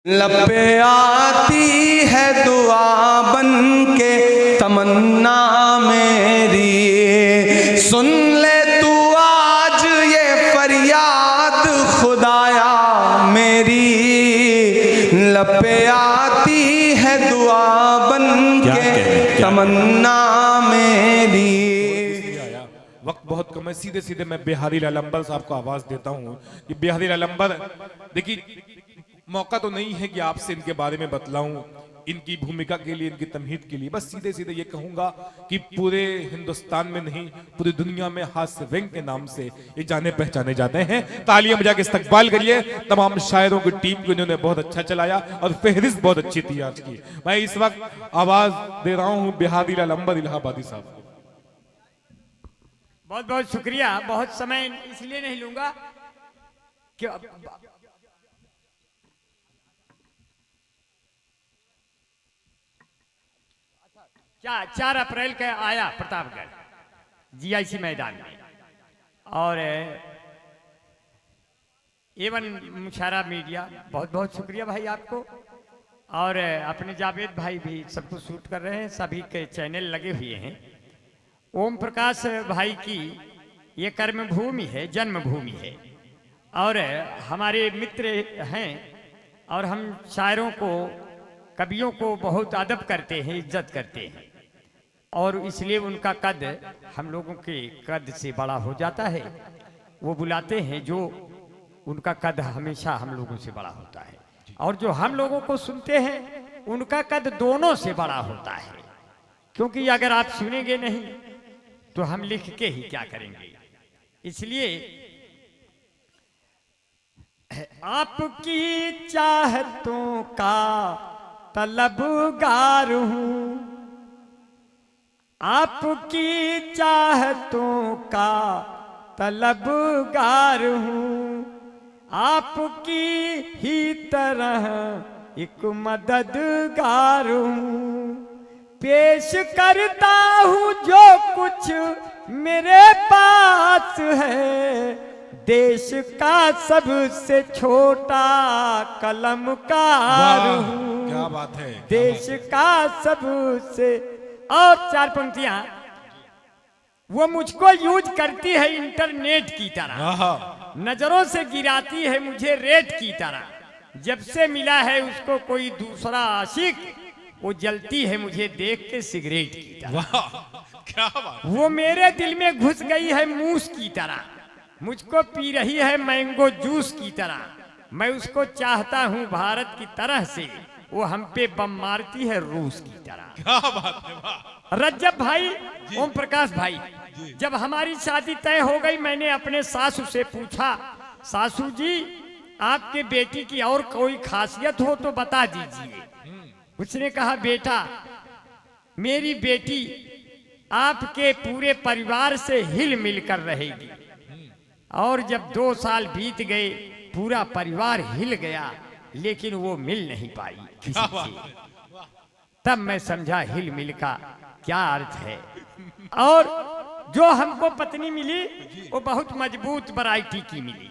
लब पे आती है दुआ बन के तमन्ना मेरी, सुन ले तू आज ये फरियाद खुदाया मेरी। लब पे आती है दुआ बन के तमन्ना मेरी। वक्त बहुत कम है, सीधे सीधे मैं बिहारी लाल अंबर साहब को आवाज देता हूँ कि बिहारी लाल अंबर, देखिए मौका तो नहीं है कि आपसे इनके बारे में बतलाऊं, इनकी भूमिका के लिए, इनकी तमहीद के लिए। बस सीधे सीधे ये कहूंगा कि पूरे हिंदुस्तान में नहीं, पूरी दुनिया में हास्य व्यंग के नाम से ये जाने पहचाने जाते हैं। तालियां बजा के इस्तकबाल करिए तमाम शायरों की टीम को, इन्होंने बहुत अच्छा चलाया और फहरिस्त बहुत अच्छी थी आज की। मैं इस वक्त आवाज दे रहा हूं बिहारी लाल अंबर इलाहाबादी साहब को। बहुत बहुत शुक्रिया। बहुत समय इसलिए नहीं लूंगा कि क्या 4 अप्रैल का आया प्रतापगढ़ जीआईसी मैदान में, और एवन मुशारा मीडिया बहुत बहुत शुक्रिया भाई आपको, और अपने जावेद भाई भी सब कुछ शूट कर रहे हैं, सभी के चैनल लगे हुए हैं। ओम प्रकाश भाई की ये कर्मभूमि है, जन्मभूमि है, और हमारे मित्र हैं, और हम शायरों को, कवियों को बहुत अदब करते हैं, इज्जत करते हैं, और इसलिए उनका कद हम लोगों के कद से बड़ा हो जाता है। वो बुलाते हैं जो उनका कद हमेशा हम लोगों से बड़ा होता है, और जो हम लोगों को सुनते हैं उनका कद दोनों से बड़ा होता है। क्योंकि अगर आप सुनेंगे नहीं तो हम लिख के ही क्या करेंगे। इसलिए आपकी चाहतों का तलबगार हूं, आपकी चाहतों का तलबगार हूं, आपकी ही तरह एक मददगार हूं। पेश करता हूं जो कुछ मेरे पास है, देश का सबसे छोटा कलमकार हूं। क्या बात है, देश का सबसे, और 4 पंक्तियां वो मुझको यूज करती है इंटरनेट की तरह, नजरों से गिराती है मुझे रेट की तरह। जब से मिला है उसको कोई दूसरा आशिक, वो जलती है मुझे देख के सिगरेट की तरह। क्या बात। वो मेरे दिल में घुस गई है मूस की तरह, मुझको पी रही है मैंगो जूस की तरह। मैं उसको चाहता हूँ भारत की तरह से, वो हम पे बम मारती है रूस की तरह। क्या बात है, वाह। रज्जब भाई, ओम प्रकाश भाई, जब हमारी शादी तय हो गई, मैंने अपने सासू से पूछा, सासू जी आपके बेटी की और कोई खासियत हो तो बता दीजिए। उसने कहा बेटा, मेरी बेटी आपके पूरे परिवार से हिल मिल कर रहेगी। और जब 2 साल बीत गए, पूरा परिवार हिल गया, लेकिन वो मिल नहीं पाई किसी से। तब मैं समझा हिल मिल का क्या अर्थ है। और जो हमको पत्नी मिली वो बहुत मजबूत वैरायटी की मिली,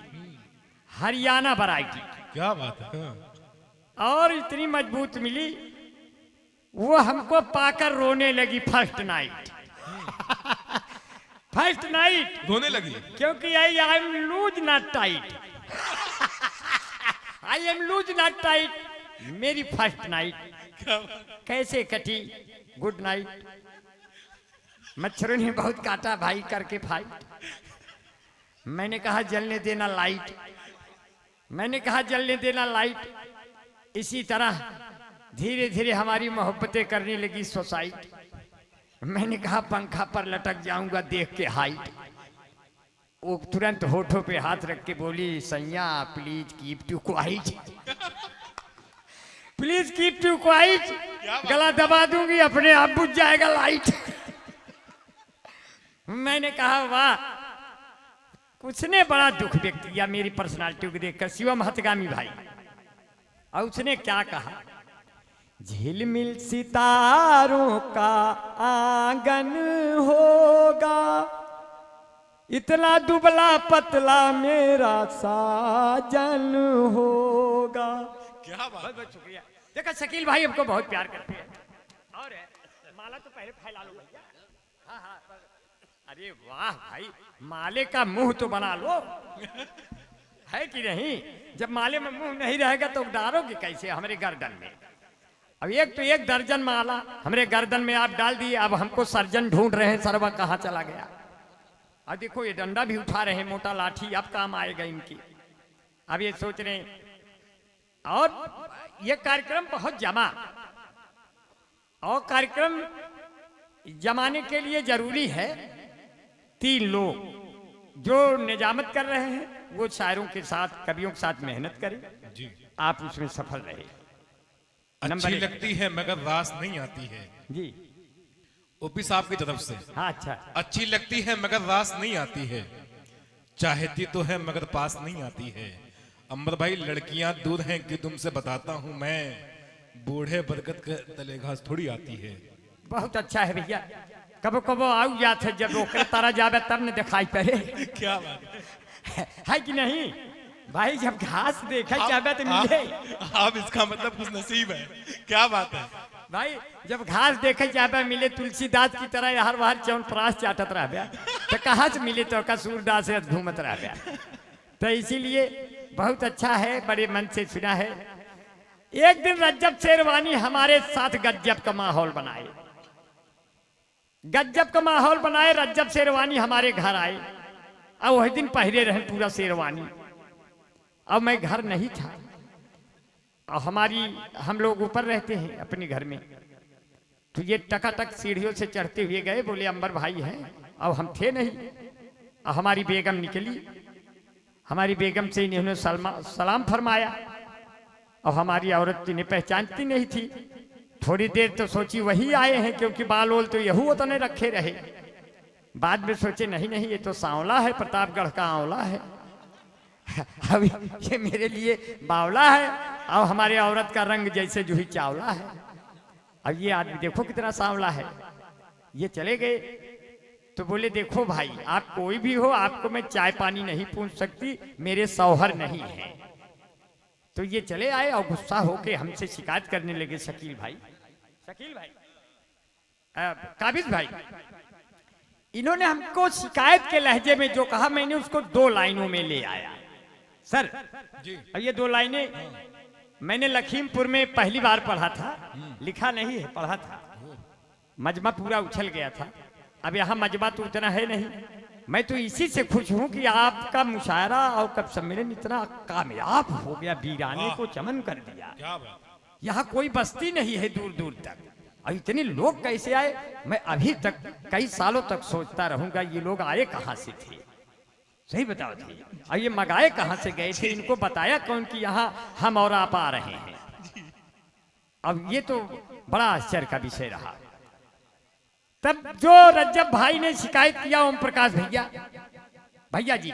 हरियाणा वैरायटी। क्या बात है। और इतनी मजबूत मिली, वो हमको पाकर रोने लगी फर्स्ट नाइट। फर्स्ट नाइट रोने लगी क्योंकि I am loose not tight, I am loose not tight. मेरी फर्स्ट नाइट कैसे कटी? Good night. मच्छरों ने बहुत काटा भाई, करके फाइट। मैंने कहा जलने देना लाइट, मैंने कहा जलने देना लाइट। इसी तरह धीरे धीरे हमारी मोहब्बतें करने लगी सोसाइटी। मैंने कहा पंखा पर लटक जाऊंगा देख के हाइट। वो तुरंत होठों पे हाथ रख के बोली, सैया please keep to quiet, please keep to quiet. गला दबा दूंगी, अपने आप बुझ जाएगा लाइट। मैंने कहा वाह, उसने बड़ा दुख व्यक्त किया मेरी पर्सनालिटी को देखकर, शिवम हथगामी भाई। और उसने क्या कहा, झिलमिल सितारों का आंगन होगा, इतना दुबला पतला मेरा साजन होगा। क्या बहुत बहुत शुक्रिया। देखा शकील भाई हमको बहुत प्यार करते हैं। और माला तो पहले फैला लो भैया। हाँ हाँ अरे वाह भाई, माले का मुंह तो बना लो है कि नहीं। जब माले में मुंह नहीं रहेगा तो डालोगे कैसे हमारे गर्दन में। अब एक तो एक दर्जन माला हमारे गर्दन में आप डाल दिए। अब हमको सर्जन ढूंढ रहे हैं, सरवा कहाँ चला गया। अब देखो ये डंडा भी उठा रहे हैं, मोटा लाठी, अब काम आएगा इनकी। अब ये सोच रहे हैं। और ये कार्यक्रम बहुत जमा, और कार्यक्रम जमाने के लिए जरूरी है 3 लोग जो निजामत कर रहे हैं वो शायरों के साथ, कवियों के साथ मेहनत करें जी। आप उसमें सफल रहे। अच्छी लगती है मगर रास नहीं आती है जी ओपी साहब की तरफ से। हाँ अच्छा। अच्छी लगती है मगर रास नहीं आती है, चाहती तो है मगर पास नहीं आती है। अंबर भाई लड़कियां दूर हैं कि तुमसे बताता हूं मैं, बूढ़े बरगद के तले घास थोड़ी आती है। बहुत अच्छा है भैया। कबो कबो आऊ जाते जब ओकरे तारा जावे तब न दिखाई पड़े क्या बात है कि नहीं भाई। जब घास देखा जावे तो मिले। आप इसका मतलब कुछ नसीब है। क्या बात है भाई, जब घास देखे जावे मिले तुलसीदास की तरह हर बार चौनप्राश चाटत रह तो कहाँ से मिले तो कसूरदास से घूमत रह। तो इसीलिए बहुत अच्छा है, बड़े मन से सुना है। एक दिन रज्जब शेरवानी हमारे साथ गज्जब का माहौल बनाए, गज्जब का माहौल बनाए। रज्जब शेरवानी हमारे घर आए और वही दिन पहरे रहे पूरा शेरवानी। अब मैं घर नहीं था और हम लोग ऊपर रहते हैं अपने घर में। तो ये टकाटक सीढ़ियों से चढ़ते हुए गए, बोले अंबर भाई हैं। अब हम थे नहीं। और हमारी बेगम निकली, हमारी बेगम से इन्होंने सलाम फरमाया। और हमारी औरत इन्हें पहचानती नहीं थी। थोड़ी देर तो सोची वही आए हैं, क्योंकि बाल ओल तो यहू उतने रखे रहे। बाद में सोचे नहीं नहीं ये तो सांवला है, प्रतापगढ़ का आंवला है। अब ये मेरे लिए बावला है और हमारी औरत का रंग जैसे जूही चावला है। अब ये आदमी देखो कितना सांवला है। ये चले गए तो बोले देखो भाई, आप कोई भी हो, आपको मैं चाय पानी नहीं पूछ सकती, मेरे शौहर नहीं है। तो ये चले आए और गुस्सा होके हमसे शिकायत करने लगे। शकील भाई काबिज भाई, इन्होंने हमको शिकायत के लहजे में जो कहा, मैंने उसको 2 लाइनों में ले आया सर जी। और ये 2 लाइनें मैंने लखीमपुर में पहली बार पढ़ा था, लिखा नहीं है, पढ़ा था। मजमा पूरा उछल गया था। अब यहाँ मजमा तो उतना है नहीं। मैं तो इसी से खुश हूं कि आपका मुशायरा और कब सम्मेलन इतना कामयाब हो गया, वीराने को चमन कर दिया। यहाँ कोई बस्ती नहीं है दूर दूर तक, और इतने लोग कैसे आए, मैं अभी तक कई सालों तक सोचता रहूंगा ये लोग आए कहाँ से थे। सही बताओ थे, और ये मगाए कहाँ से गए थे, इनको बताया कौन कि यहाँ हम और आप आ रहे हैं। अब ये तो बड़ा आश्चर्य का विषय रहा। तब जो रज्जब भाई ने शिकायत किया, ओम प्रकाश भैया जी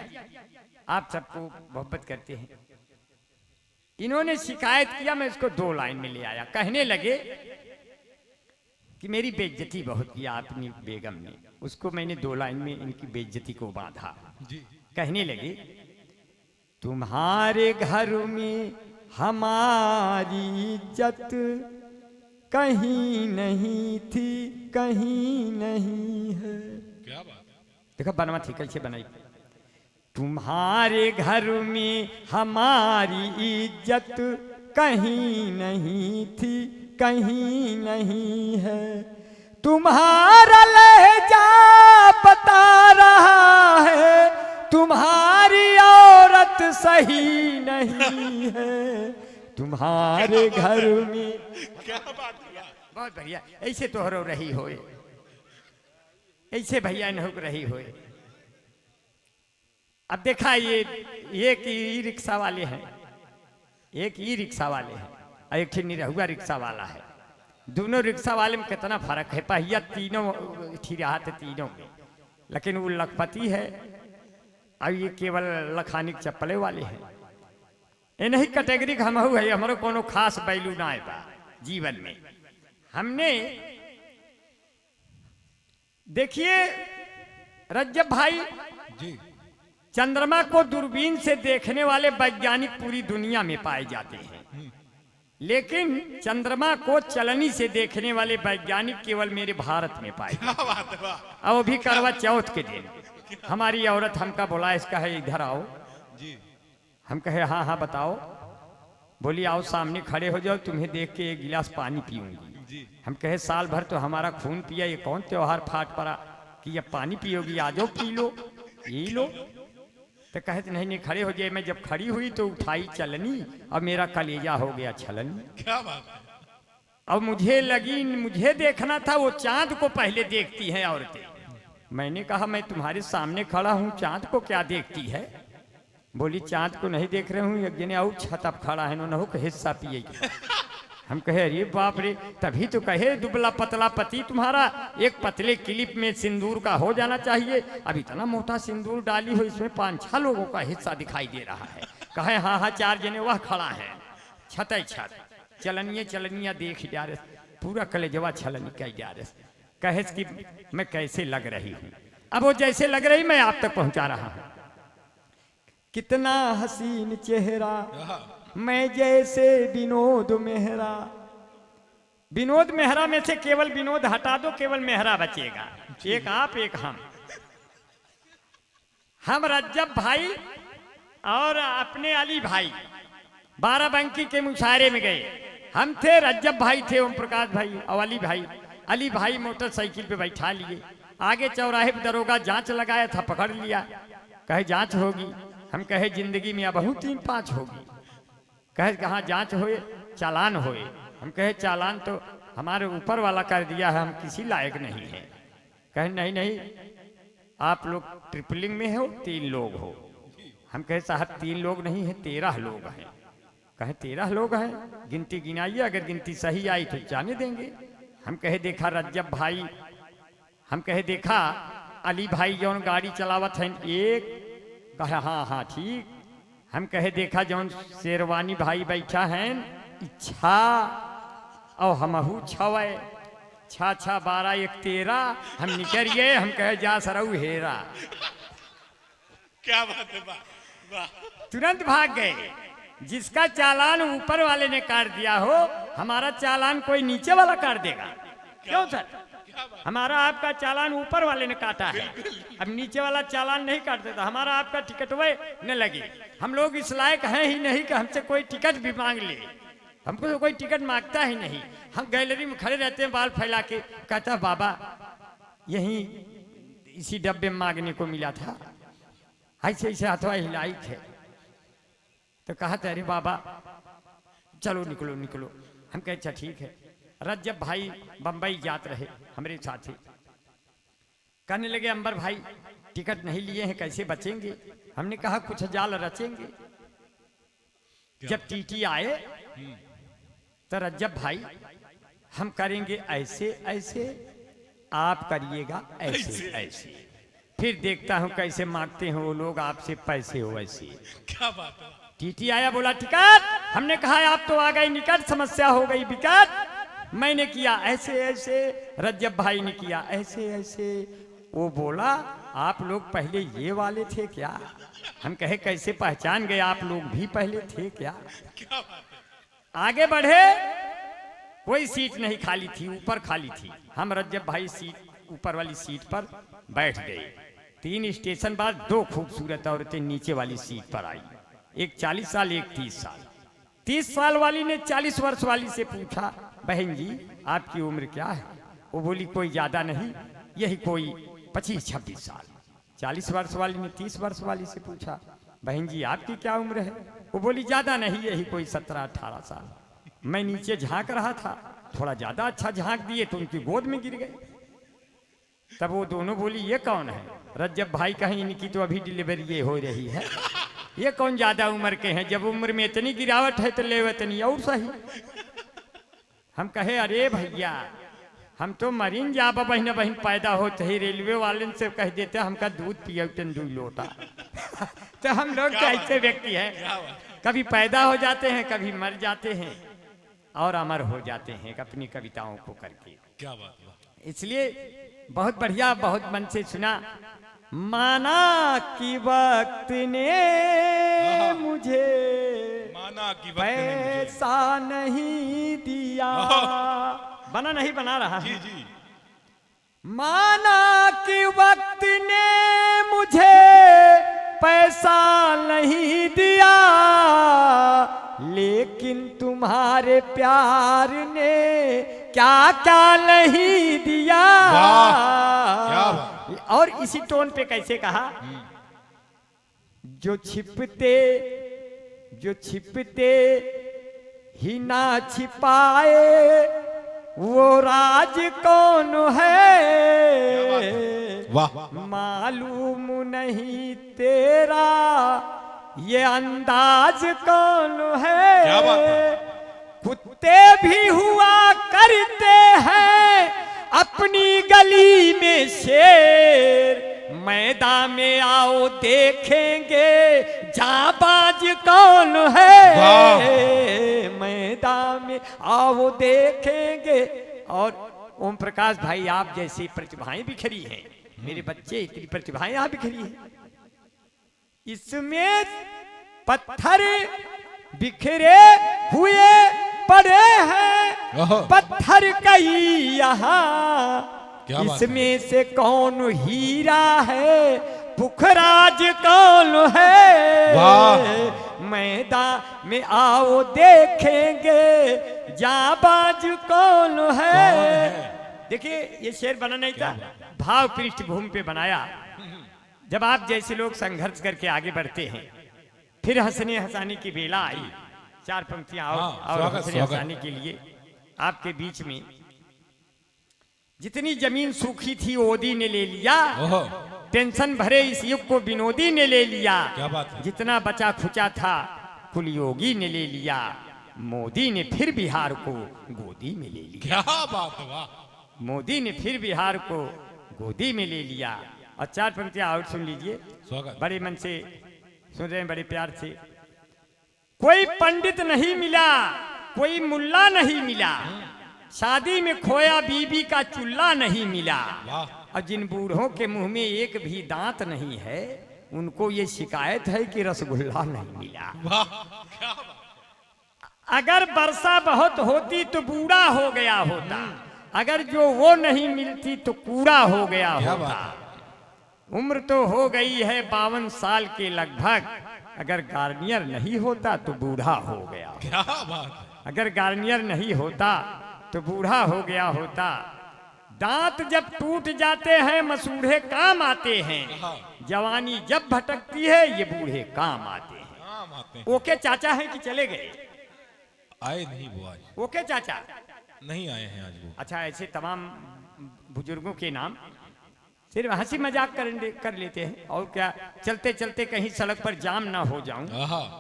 आप सबको मोहब्बत करते हैं, इन्होंने शिकायत किया। मैं इसको 2 लाइन में ले आया। कहने लगे कि मेरी बेइज्जती बहुत किया अपनी बेगम ने, उसको मैंने 2 लाइन में इनकी बेइज्जती को बांधा। कहने लगे तुम्हारे घर में हमारी इज्जत कहीं नहीं थी, कहीं नहीं है। क्या बात। देखो बनवा थी कैसे बनाई। तुम्हारे घर में हमारी इज्जत कहीं नहीं थी, कहीं नहीं है। तुम्हारा लहजा बता रहा है, तुम्हारी औरत सही नहीं है। तुम्हारे घर में क्या बात हुआ। बहुत बढ़िया। ऐसे तो हो रही होए, ऐसे भैया न हो रही होए। अब देखा ये एक ई रिक्शा वाले हैं, एक ई रिक्शा वाले हैं और एक निरहुआ रिक्शा वाला है। दोनों रिक्शा वाले में कितना फर्क है। पहिया तीनों रहा थे तीनों में, लेकिन वो लखपति है और ये केवल लखानी चप्पले वाले हैं। इन्हीं कैटेगरी का हम है, हमारे कोनो खास बैलू ना है बा जीवन में। हमने देखिए रज्जब भाई जी, चंद्रमा को दूरबीन से देखने वाले वैज्ञानिक पूरी दुनिया में पाए जाते हैं। लेकिन चंद्रमा को चलनी से देखने वाले वैज्ञानिक केवल मेरे भारत में पाए क्या बात है, वाह और वो भी करवा चौथ के दिन। हमारी औरत हमका बोला, इसका है इधर आओ जी। हम कहे हाँ हाँ बताओ। बोली आओ सामने खड़े हो जाओ, तुम्हें देख के एक गिलास पानी पीऊंगी। जी। हम कहे साल भर तो हमारा खून पिया, ये कौन त्योहार फाट पड़ा कि अब पानी पियोगी, आ जाओ पी लो पी लो। तो कहे नहीं नहीं खड़े हो जाए। मैं जब खड़ी हुई तो उठाई चलनी और मेरा कलेजा हो गया छलनी। क्या बात है। अब मुझे लगी, मुझे देखना था, वो चांद को पहले देखती हैं औरतें। मैंने कहा मैं तुम्हारे सामने खड़ा हूँ, चांद को क्या देखती है? बोली चांद को नहीं देख रहे हूँ, एक जने और छत अब खड़ा है, न हो हिस्सा पिएगी। हम कहे अरे बाप रे, तभी तो कहे दुबला पतला पति तुम्हारा, एक पतले क्लिप में सिंदूर का हो जाना चाहिए। अब इतना मोटा सिंदूर डाली हो, इसमें 5-6 लोगों का हिस्सा दिखाई दे रहा है। कहे हाँ हाँ 4 जने वह खड़ा है, छत छत चलनिया चलनिया देख जा रहे, पूरा कलेजवा छलनी कह जा रहे। कहे कि मैं कैसे लग रही हूँ? अब वो जैसे लग रही मैं आप तक पहुंचा रहा हूँ। कितना हसीन चेहरा, मैं जैसे विनोद मेहरा। विनोद मेहरा में से केवल विनोद हटा दो, केवल मेहरा बचेगा। एक आप एक हम रज्जब भाई और अपने अली भाई बाराबंकी के मुशायरे में गए। हम थे, रज्जब भाई थे, ओम प्रकाश भाई और अली भाई। अली भाई मोटरसाइकिल पे बैठा लिए, आगे चौराहे पे दरोगा जांच लगाया था, पकड़ लिया। कहे जांच होगी। हम कहे जिंदगी में अब 3-5 होगी। कहे कहाँ जांच होए, चालान होए। हम कहे चालान तो हमारे ऊपर वाला कर दिया है, हम किसी लायक नहीं है। कहे नहीं नहीं आप लोग ट्रिपलिंग में हो, 3 लोग हो। हम कहे साहब 3 लोग नहीं है, 13 लोग हैं। कहे 13 लोग हैं, गिनती गिनाइए, अगर गिनती सही आई तो जाने देंगे। हम कहे देखा रज्जब भाई, हम कहे देखा अली भाई जौन गाड़ी चलावत हैं एक। कहे हाँ हाँ ठीक। हम कहे देखा जौन शेरवानी भाई बैठा हैं इच्छा और हमहू 6 6 12 1 13। हम निकलिए, हम कहे जा सरऊ हेरा। क्या बात है, वाह वाह। तुरंत भाग गए। जिसका चालान ऊपर वाले ने काट दिया हो, हमारा चालान कोई नीचे वाला काट देगा? क्यों सर? हमारा आपका चालान ऊपर वाले ने काटा है, अब नीचे वाला चालान नहीं काट देता। हमारा आपका टिकट वे न लगे। हम लोग इस लायक हैं ही नहीं कि हमसे कोई टिकट भी मांग ले। हमको तो कोई टिकट मांगता ही नहीं। हम गैलरी में खड़े रहते हैं बाल फैला के। कहता बाबा यहीं इसी डब्बे में मांगने को मिला था, ऐसे ऐसे हथवा हिलाई थे। तो कहा था अरे बाबा चलो निकलो निकलो। हम कहे अच्छा ठीक है। रज्जब भाई बंबई जात रहे हमारे साथी। कहने लगे अंबर भाई टिकट नहीं लिए हैं, कैसे बचेंगे? हमने कहा कुछ जाल रचेंगे। जब टीटी आए तो रज्जब भाई हम करेंगे ऐसे ऐसे, आप करिएगा ऐसे ऐसे, फिर देखता हूं कैसे मांगते हैं वो लोग आपसे पैसे हो वैसे। क्या बात है। टीटी आया, बोला टिकट। हमने कहा आप तो आ गए निकट, समस्या हो गई विकट। मैंने किया ऐसे ऐसे, रज्जब भाई ने किया ऐसे ऐसे। वो बोला आप लोग पहले ये वाले थे क्या? हम कहे कैसे पहचान गए, आप लोग भी पहले थे क्या? क्या बात है। आगे बढ़े, कोई सीट नहीं खाली थी, ऊपर खाली थी। हम रज्जब भाई सीट ऊपर वाली सीट पर बैठ गए। 3 स्टेशन बाद 2 खूबसूरत औरतें नीचे वाली सीट पर आई। एक 40 साल, एक 30 साल। 30 साल वाली ने 40 वर्ष वाली से पूछा बहन जी आपकी उम्र क्या है? वो बोली कोई ज्यादा नहीं, यही कोई 25-26 साल। 40 वर्ष वाली ने 30 वर्ष वाली से पूछा बहन जी आपकी क्या उम्र है? वो बोली ज्यादा नहीं, यही कोई 17-18 साल। मैं नीचे झांक रहा था, थोड़ा ज्यादा अच्छा झांक दिए तो उनकी गोद में गिर गए। तब वो दोनों बोली ये कौन है? रज्जब भाई कहीं इनकी तो अभी डिलीवरी हो रही है, ये कौन ज्यादा उम्र के हैं? जब उम्र में इतनी गिरावट है तो ले इतनी और सही। हम कहे अरे भैया हम तो मरीन जा बहन बहन पैदा होते ही रेलवे वाले से कह देते हमका दूध पियो 2 लोटा। तो हम लोग तो ऐसे व्यक्ति हैं, कभी पैदा हो जाते हैं, कभी मर जाते हैं और अमर हो जाते हैं अपनी कविताओं को करके। क्या बात है। इसलिए बहुत बढ़िया, बहुत मन से सुना। माना कि वक्त ने मुझे माना कि वक्त ने मुझे पैसा नहीं दिया, बना नहीं बना रहा जी जी माना कि वक्त ने मुझे पैसा नहीं दिया, लेकिन तुम्हारे प्यार ने क्या क्या नहीं दिया। क्या बात। और इसी टोन पे कैसे कहा, जो छिपते ही ना छिपाए वो राज कौन है, वाह मालूम नहीं तेरा ये अंदाज कौन है। क्या बात है। कुत्ते भी हुआ करते हैं अपनी गली में शेर, मैदान में आओ देखेंगे जाबाज कौन है, मैदान में आओ देखेंगे। और ओम प्रकाश भाई आप जैसी प्रतिभाएं बिखरी हैं, मेरे बच्चे इतनी प्रतिभाएं यहाँ बिखरी हैं, इसमें पत्थर बिखरे हुए पड़े हैं, पत्थर कई यहाँ, इसमें से कौन हीरा है पुखराज कौन है। मैदान में आओ देखेंगे जाबाज कौन है। देखिए ये शेर बना नहीं था, भाव पृष्ठभूमि पे बनाया। जब आप जैसे लोग संघर्ष करके आगे बढ़ते हैं, फिर हंसने हंसाने की बेला आई, चार पंक्तियां और हंसने हंसाने के लिए आपके बीच में। जितनी जमीन सूखी थी ओदी ने ले लिया, टेंशन भरे इस युग को विनोदी ने ले लिया। क्या बात है। जितना बचा खुचा था कुल योगी ने ले लिया, मोदी ने फिर बिहार को गोदी में ले लिया। क्या बात है, वाह। मोदी ने फिर बिहार को गोदी में ले लिया। और चार पंक्तियां और सुन लीजिए, बड़े मन से सुन रहे हैं, बड़े प्यार से। कोई पंडित नहीं मिला, कोई मुल्ला नहीं मिला, शादी में खोया बीबी का चूल्हा नहीं मिला। और जिन बूढ़ों के मुंह में एक भी दांत नहीं है, उनको ये शिकायत है कि रसगुल्ला नहीं मिला। अगर वर्षा बहुत होती तो बूढ़ा हो गया होता, अगर जो वो नहीं मिलती तो कूड़ा हो गया होता। उम्र तो हो गई है 52 साल के लगभग, अगर गार्नियर नहीं होता तो बूढ़ा हो गया। क्या बात। अगर गार्नियर नहीं होता तो बूढ़ा हो गया होता। दांत जब टूट जाते हैं मसूढ़े काम आते हैं, जवानी जब भटकती है ये बूढ़े काम आते हैं। ओके चाचा है कि चले गए? आए नहीं वो आज। ओके चाचा नहीं आए हैं आज वो। अच्छा, ऐसे तमाम बुजुर्गों के नाम सिर्फ हंसी मजाक कर लेते हैं, और क्या चलते चलते कहीं सड़क पर जाम ना हो जाऊं,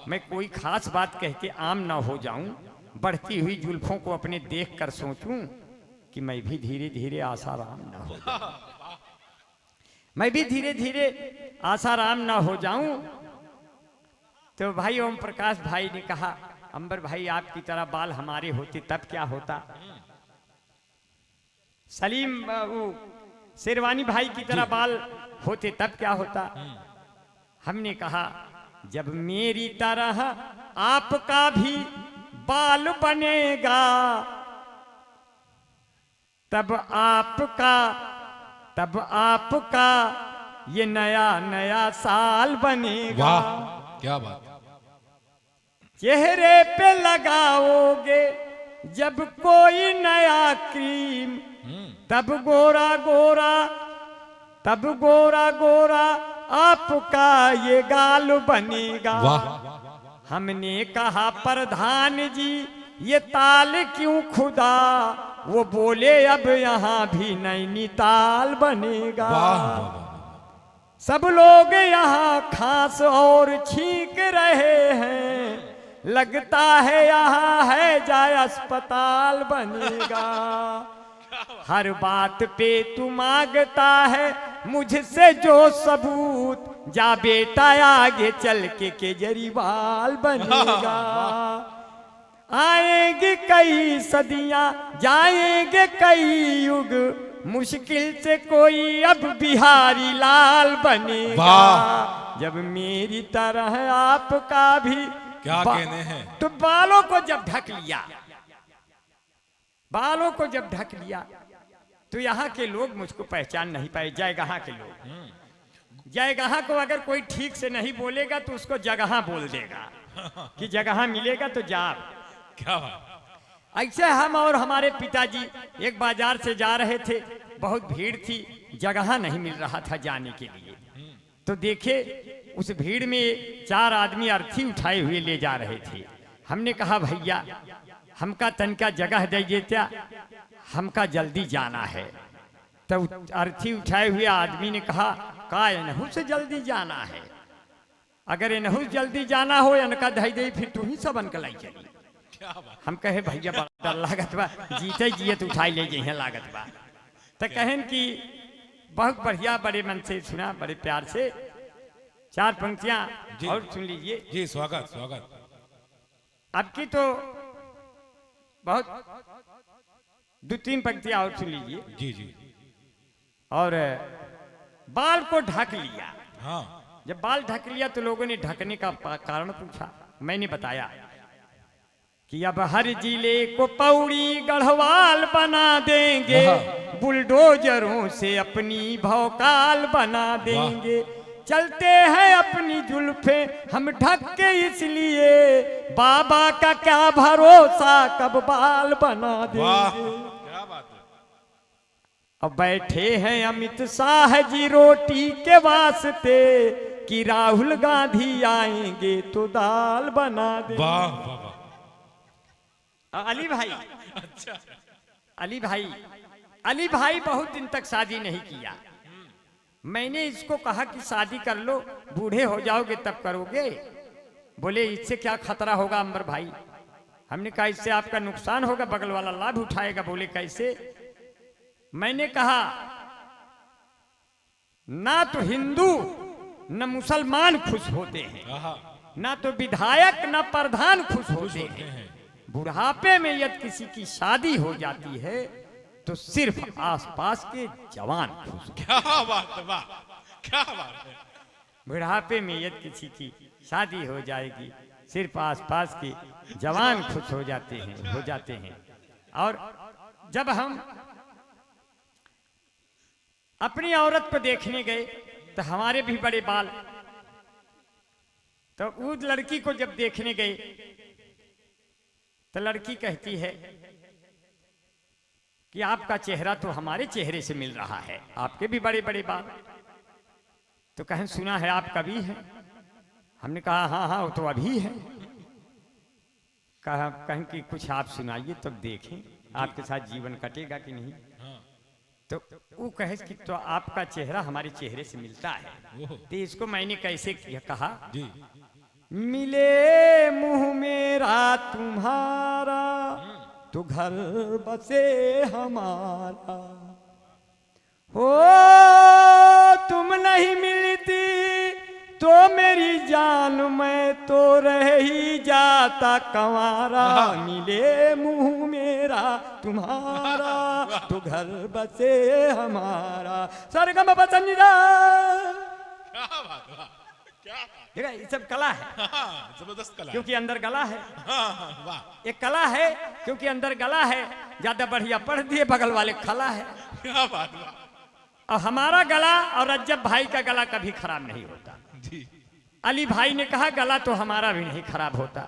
मैं कोई खास बात कह के आम ना हो जाऊं, बढ़ती हुई जुल्फों को अपने देख कर सोचूं कि मैं भी धीरे धीरे आसाराम ना हो जाऊं, मैं भी धीरे धीरे आसाराम ना हो जाऊं। तो भाई ओम प्रकाश भाई ने कहा, अंबर भाई आपकी तरह बाल हमारे होते तब क्या होता। सलीम शेरवानी भाई की तरह बाल होते तब क्या होता। हमने कहा जब मेरी तरह आपका भी बाल बनेगा, तब आपका ये नया नया साल बनेगा। वाह क्या बात। चेहरे पे लगाओगे जब कोई नया क्रीम, तब गोरा गोरा आपका ये गाल बनेगा। हमने कहा प्रधान जी ये ताल क्यों खुदा, वो बोले अब यहाँ भी नैनीताल बनेगा। सब लोग यहाँ खांस और छींक रहे हैं, लगता है यहाँ है जाए अस्पताल बनेगा। हर बात पे तू मांगता है मुझसे जो सबूत, जा बेटा आगे चल के केजरीवाल बनेगा। आएंगे कई सदियां जाएंगे कई युग, मुश्किल से कोई अब बिहारी लाल बनेगा। जब मेरी तरह आपका भी क्या कहने हैं। तो बालों को जब ढक लिया, बालों को जब ढक लिया तो यहाँ के लोग मुझको पहचान नहीं पाए। जयगहा के लोग, जयगहा को अगर कोई ठीक से नहीं बोलेगा तो उसको जगह बोल देगा कि जगह मिलेगा तो जा। क्या बात। ऐसे हम और हमारे पिताजी एक बाजार से जा रहे थे, बहुत भीड़ थी, जगह नहीं मिल रहा था जाने के लिए। तो देखे उस भीड़ में 4 आदमी अर्थी उठाए हुए ले जा रहे थे। हमने कहा भैया हमका तनका जगह दीजिए क्या, हमका जल्दी जाना है। तो अर्थी उठाए हुए आदमी ने कहा का इनहू से जल्दी जाना है, अगर इनहू जल्दी जाना हो इनका दही दही फिर तू ही सब अनकलाई चली। हम कहे भैया बड़ा लागत बा, जीते जिए तो उठाई ले जाइए लागत बा। तो कहन कि बहुत बढ़िया, बड़े मन से सुना, बड़े प्यार से 4 पंक्तियां और सुन लीजिए जी। स्वागत स्वागत। अब की तो बहुत 2-3 पंक्तियां और सुन लीजिए। जी जी। और बाल को ढक लिया। हाँ। जब बाल ढक लिया तो लोगों ने ढकने का कारण पूछा। मैंने बताया कि अब हर जिले को पौड़ी गढ़वाल बना देंगे, बुलडोजरों से अपनी भौकाल बना देंगे। चलते हैं अपनी जुल्फे हम ढक के इसलिए, बाबा का क्या भरोसा कब बाल बना देंगे। क्या बात है। अब बैठे हैं अमित शाह जी रोटी के वास्ते, कि राहुल गांधी आएंगे तो दाल बना देंगे। वाह वाह वाह। अली भाई, अच्छा। अली भाई बहुत दिन तक शादी नहीं किया। मैंने इसको कहा कि शादी कर लो, बूढ़े हो जाओगे तब करोगे। बोले इससे क्या खतरा होगा अंबर भाई। हमने कहा इससे आपका नुकसान होगा, बगल वाला लाभ उठाएगा। बोले कैसे। मैंने कहा ना तो हिंदू न मुसलमान खुश होते हैं, ना तो विधायक न प्रधान खुश होते हैं। बुढ़ापे में यदि किसी की शादी हो जाती है तो सिर्फ आसपास के जवान खुश। क्या बात है, वाह क्या बात है। बुढ़ापे में यदि किसी की शादी हो जाएगी सिर्फ आसपास के जवान खुश हो जाते हैं। और जब हम अपनी औरत को देखने गए तो हमारे भी बड़े बाल, तो उस लड़की को जब देखने गए तो लड़की कहती है कि आपका चेहरा तो हमारे चेहरे से मिल रहा है, आपके भी बड़े बड़े बाल। तो कहें सुना है आप कभी हैं। हमने कहा हाँ हाँ वो तो अभी है। कहें कि कुछ आप सुनाइए तब देखें आपके साथ जीवन कटेगा कि नहीं। तो वो कहे कि तो आपका चेहरा हमारे चेहरे से मिलता है। तो इसको मैंने कैसे कहा जी। मिले मुंह मेरा तुम्हारा तो घर बसे हमारा, हो तुम नहीं मिलती तो मेरी जान मैं तो रह ही जाता कंवारा। मिले मुंह मेरा तुम्हारा तो घर बसे हमारा। सरगम बसंजा। देखा ये सब कला है। जबरदस्त कला, क्योंकि अंदर गला है। वाह। एक कला है क्योंकि अंदर गला है। ज्यादा बढ़िया पढ़ दिए बगल वाले खला है। क्या बात। और हमारा गला और रज्जब भाई का गला कभी खराब नहीं होता जी। अली भाई ने कहा गला तो हमारा भी नहीं खराब होता।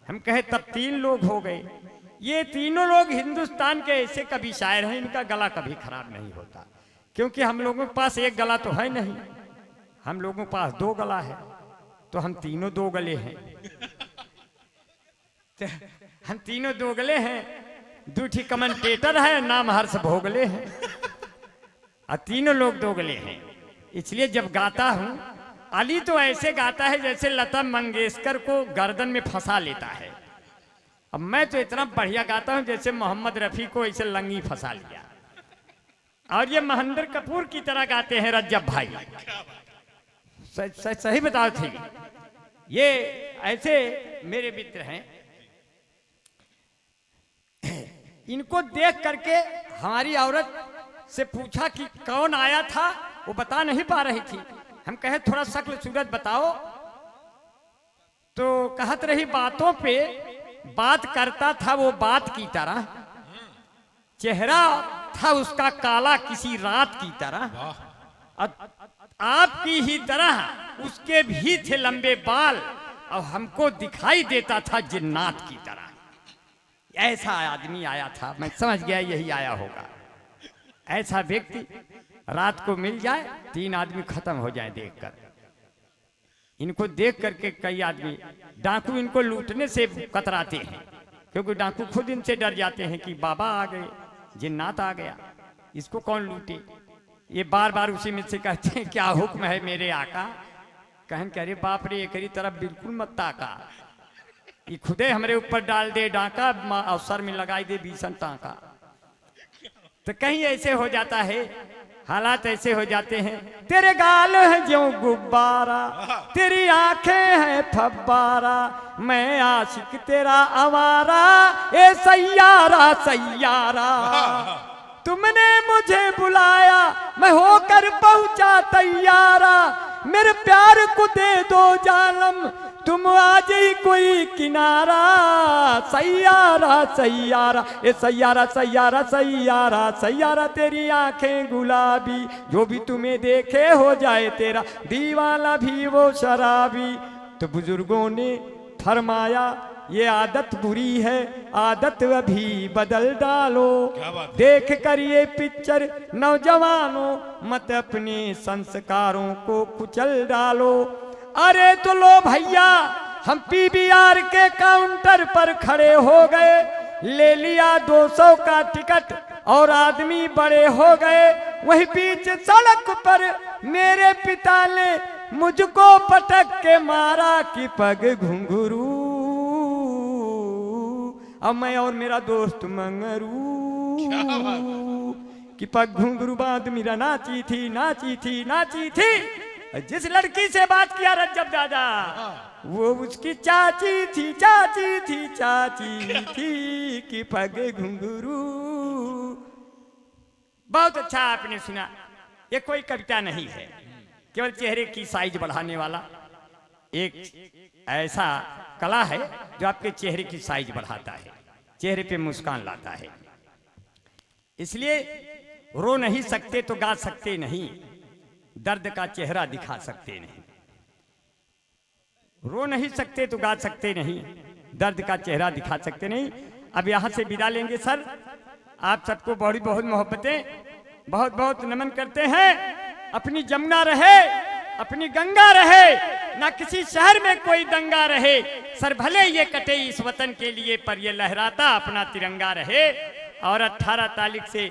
हम कहे तब 3 लोग हो गए। ये तीनों लोग हिंदुस्तान के ऐसे कवि शायर हैं, इनका गला कभी खराब नहीं होता। क्योंकि हम लोगों के पास एक गला तो है नहीं, हम लोगों के पास 2 गला है। तो हम तीनों 2 गले हैं। तो हम तीनों 2 गले हैं। 2 ठी कमेंटेटर है, नाम हर्ष भोगले हैं, और तीनों लोग 2 गले हैं। इसलिए जब गाता हूं, अली तो ऐसे गाता है जैसे लता मंगेशकर को गर्दन में फंसा लेता है। अब मैं तो इतना बढ़िया गाता हूं जैसे मोहम्मद रफी को ऐसे लंगी फंसा लिया। और ये महेंद्र कपूर की तरह गाते हैं रज्जब भाई। सही बताओ थी। ये ऐसे मेरे मित्र हैं। इनको देख करके हमारी औरत से पूछा कि कौन आया था, वो बता नहीं पा रही थी। हम कहे थोड़ा शक्ल सूरत बताओ। तो कहत रही बातों पे बात करता था वो बात की तरह, चेहरा था उसका काला किसी रात की तरह, आपकी ही तरह उसके भी थे लंबे बाल और हमको दिखाई देता था जिन्नात की तरह। ऐसा आदमी आया था, मैं समझ गया यही आया होगा। ऐसा व्यक्ति रात को मिल जाए, 3 आदमी खत्म हो जाए देखकर। इनको देख करके कई आदमी डाकू इनको लूटने से कतराते हैं, क्योंकि डाकू खुद इनसे डर जाते हैं कि बाबा आ गए, जिन्नात आ गया, इसको कौन लूटे। ये बार बार उसी में से कहते हैं क्या हुक्म है मेरे आका। कहन कह रहे बाप रे एकरी तरफ बिल्कुल मत ताका, ये खुदे हमरे ऊपर डाल दे डाका और सर में लगाई दे 20 टाका। तो कहीं ऐसे हो जाता है, हालात ऐसे हो जाते हैं। तेरे गाल है ज्यों गुब्बारा, तेरी आंखें हैं फब्बारा, मैं आशिक तेरा आवारा, ए सैयारा सैयारा। तुमने मुझे बुलाया मैं होकर पहुंचा तैयारा, मेरे प्यार को दे दो जालम तुम आज ही कोई किनारा, सैयारा सैयारा ए सैयारा सैयारा सैयारा सैयारा। तेरी आंखें गुलाबी, जो भी तुम्हें देखे हो जाए तेरा दीवाना भी वो शराबी। तो बुजुर्गों ने फरमाया ये आदत बुरी है, आदत अभी बदल डालो। देख कर ये पिक्चर नौजवानों मत अपने संस्कारों को कुचल डालो। अरे तो लो भैया हम पीवीआर के काउंटर पर खड़े हो गए, ले लिया 200 का टिकट और आदमी बड़े हो गए। वहीं बीच सड़क पर मेरे पिता ने मुझको पटक के मारा कि पग घुंघरू, अब मैं और मेरा दोस्त मंगरू कि पग घुंघरू बाद मेरा नाची थी नाची थी नाची थी। जिस लड़की से बात किया रज्जब दादा वो उसकी चाची थी चाची थी चाची थी कि पग घुंघरू। बहुत अच्छा आपने सुना। ये कोई कविता नहीं है, केवल चेहरे की साइज बढ़ाने वाला एक ऐसा कला है जो आपके चेहरे की साइज बढ़ाता है, चेहरे पे मुस्कान लाता है। इसलिए रो नहीं सकते तो गा सकते नहीं, दर्द का चेहरा दिखा सकते नहीं। रो नहीं सकते तो गा सकते नहीं, दर्द का चेहरा दिखा सकते नहीं। अब यहां से विदा लेंगे सर। आप सबको बहुत बहुत मोहब्बतें, बहुत बहुत नमन करते हैं। अपनी जमुना रहे, अपनी गंगा रहे, ना किसी शहर में कोई दंगा रहे। सर भले ये कटे इस वतन के लिए, पर ये लहराता अपना तिरंगा रहे। और 18 तारीख से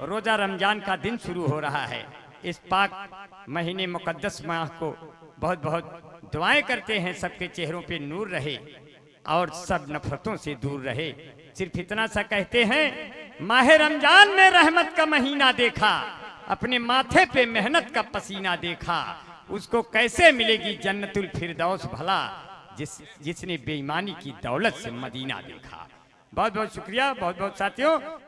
रोजा रमजान का दिन शुरू हो रहा है। इस पाक महीने मुकद्दस माह को बहुत बहुत दुआएं करते हैं, सबके चेहरों पे नूर रहे और सब नफरतों से दूर रहे। सिर्फ इतना सा कहते हैं, माह रमजान में रहमत का महीना देखा, अपने माथे पे मेहनत का पसीना देखा, उसको कैसे मिलेगी जन्नतुल फिरदौस भला, जिसने बेईमानी की दौलत से मदीना देखा। बहुत बहुत शुक्रिया, बहुत बहुत साथियों।